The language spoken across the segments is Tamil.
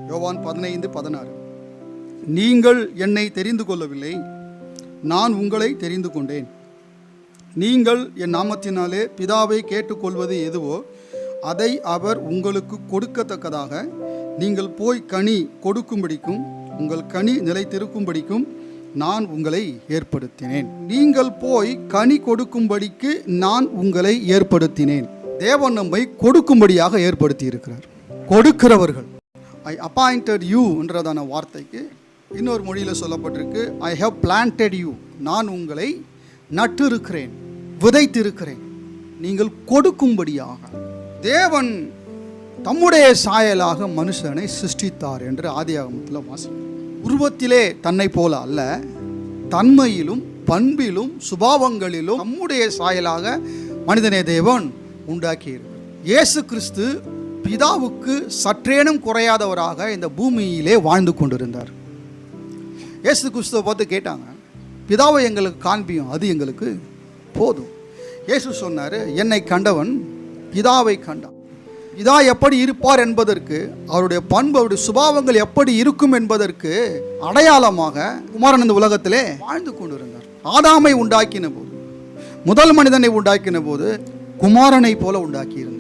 யோவான் 15:16. நீங்கள் என்னை தெரிந்து கொள்ளவில்லை, நான் உங்களை தெரிந்து கொண்டேன். நீங்கள் என் நாமத்தினாலே பிதாவை கேட்டுக்கொள்வது எதுவோ அதை அவர் உங்களுக்கு கொடுக்கத்தக்கதாக நீங்கள் போய் கனி கொடுக்கும்படிக்கும் உங்கள் கனி நிலைத்திருக்கும்படிக்கும் நான் உங்களை ஏற்படுத்தினேன். நீங்கள் போய் கனி கொடுக்கும்படிக்கு நான் உங்களை ஏற்படுத்தினேன். தேவன் நம்மை கொடுக்கும்படியாக ஏற்படுத்தி இருக்கிறார். கொடுக்கிறவர்கள். ஐ அப்பாயிண்டட் யூ என்றதான வார்த்தைக்கு இன்னொரு மொழியில் சொல்லப்பட்டிருக்கு, ஐ ஹவ் பிளான்டட் யூ. நான் உங்களை நட்டு இருக்கிறேன், விதைத்திருக்கிறேன், நீங்கள் கொடுக்கும்படியாக. தேவன் தம்முடைய சாயலாக மனுஷனை சிருஷ்டித்தார் என்று ஆதியாகமத்தில் வாசிக்கிறோம். உருவத்திலே தன்னை போல அல்ல, தன்மையிலும் பண்பிலும் சுபாவங்களிலும் நம்முடைய சாயலாக மனிதனை தேவன் உண்டாக்கியிருக்கிறார். இயேசு கிறிஸ்து பிதாவுக்கு சற்றேனும் குறையாதவராக இந்த பூமியிலே வாழ்ந்து கொண்டிருந்தார். இயேசு கிறிஸ்துவை பார்த்து கேட்டாங்க, பிதாவை எங்களுக்கு காண்பியும், அது எங்களுக்கு போதும். இயேசு சொன்னார், என்னை கண்டவன் பிதாவை கண்டான். பிதா எப்படி இருப்பார் என்பதற்கு, அவருடைய பண்பு, அவருடைய சுபாவங்கள் எப்படி இருக்கும் என்பதற்கு அடையாளமாக குமாரன் இந்த உலகத்திலே வாழ்ந்து கொண்டிருந்தார். ஆதாமை உண்டாக்கின போது, முதல் மனிதனை உண்டாக்கின போது குமாரனை போல உண்டாக்கியிருந்தார்.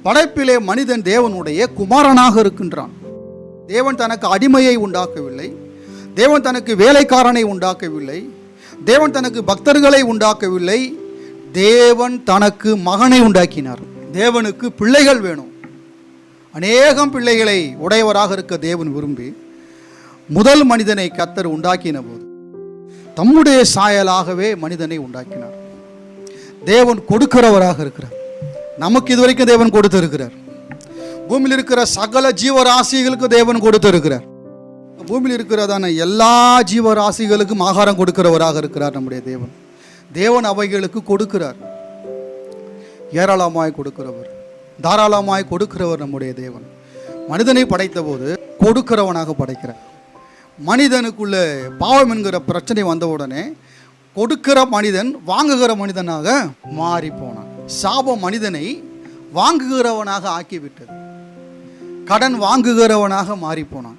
படைப்பிலே மனிதன் தேவனுடைய குமாரனாக இருக்கின்றான். தேவன் தனக்கு அடிமையை உண்டாக்கவில்லை, தேவன் தனக்கு வேலைக்காரனை உண்டாக்கவில்லை, தேவன் தனக்கு பக்தர்களை உண்டாக்கவில்லை, தேவன் தனக்கு மகனை உண்டாக்கினார். தேவனுக்கு பிள்ளைகள் வேணும். அநேகம் பிள்ளைகளை உடையவராக இருக்க தேவன் விரும்பி முதல் மனிதனை கர்த்தர் உண்டாக்கின போது தம்முடைய சாயலாகவே மனிதனை உண்டாக்கினார். தேவன் கொடுக்கிறவராக இருக்கிறார். நமக்கு இதுவரைக்கும் தேவன் கொடுத்திருக்கிறார். பூமியில் இருக்கிற சகல ஜீவராசிகளுக்கு தேவன் கொடுத்திருக்கிறார். பூமியில் இருக்கிறதான எல்லா ஜீவராசிகளுக்கும் ஆகாரம் கொடுக்கிறவராக இருக்கிறார் நம்முடைய தேவன். தேவன் அவைகளுக்கு கொடுக்கிறார். ஏராளமாய் கொடுக்கிறவர், தாராளமாய் கொடுக்கிறவர் நம்முடைய தேவன். மனிதனை படைத்த போது கொடுக்கிறவனாக படைக்கிறார். மனிதனுக்குள்ள பாவம் என்கிற பிரச்சனை வந்தவுடனே கொடுக்கிற மனிதன் வாங்குகிற மனிதனாக மாறி போனான். சாபம் மனிதனை வாங்குகிறவனாக ஆக்கிவிட்டது. கடன் வாங்குகிறவனாக மாறி போனான்.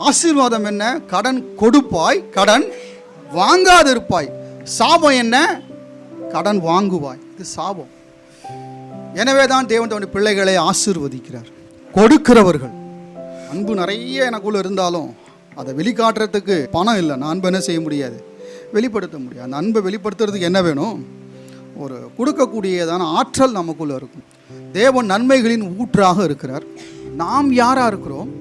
ஆசீர்வாதம் என்ன? கடன் கொடுப்பாய், கடன் வாங்காதிருப்பாய். சாபம் என்ன? கடன் வாங்குவாய். இது சாபம். எனவே தான் தேவன் தன்னுடைய பிள்ளைகளை ஆசீர்வதிக்கிறார். கொடுக்கிறவர்கள். அன்பு நிறைய எனக்குள்ள இருந்தாலும் அதை வெளிக்காட்டுறதுக்கு பணம் இல்லை, நான் அன்பு என்ன செய்ய முடியாது, வெளிப்படுத்த முடியாது. அந்த அன்பை வெளிப்படுத்துறதுக்கு என்ன வேணும்? ஒரு கொடுக்கக்கூடியதான ஆற்றல் நமக்குள்ள இருக்கும். தேவன் நன்மைகளின் ஊற்றாக இருக்கிறார். நாம் யாரா இருக்கிறோம்?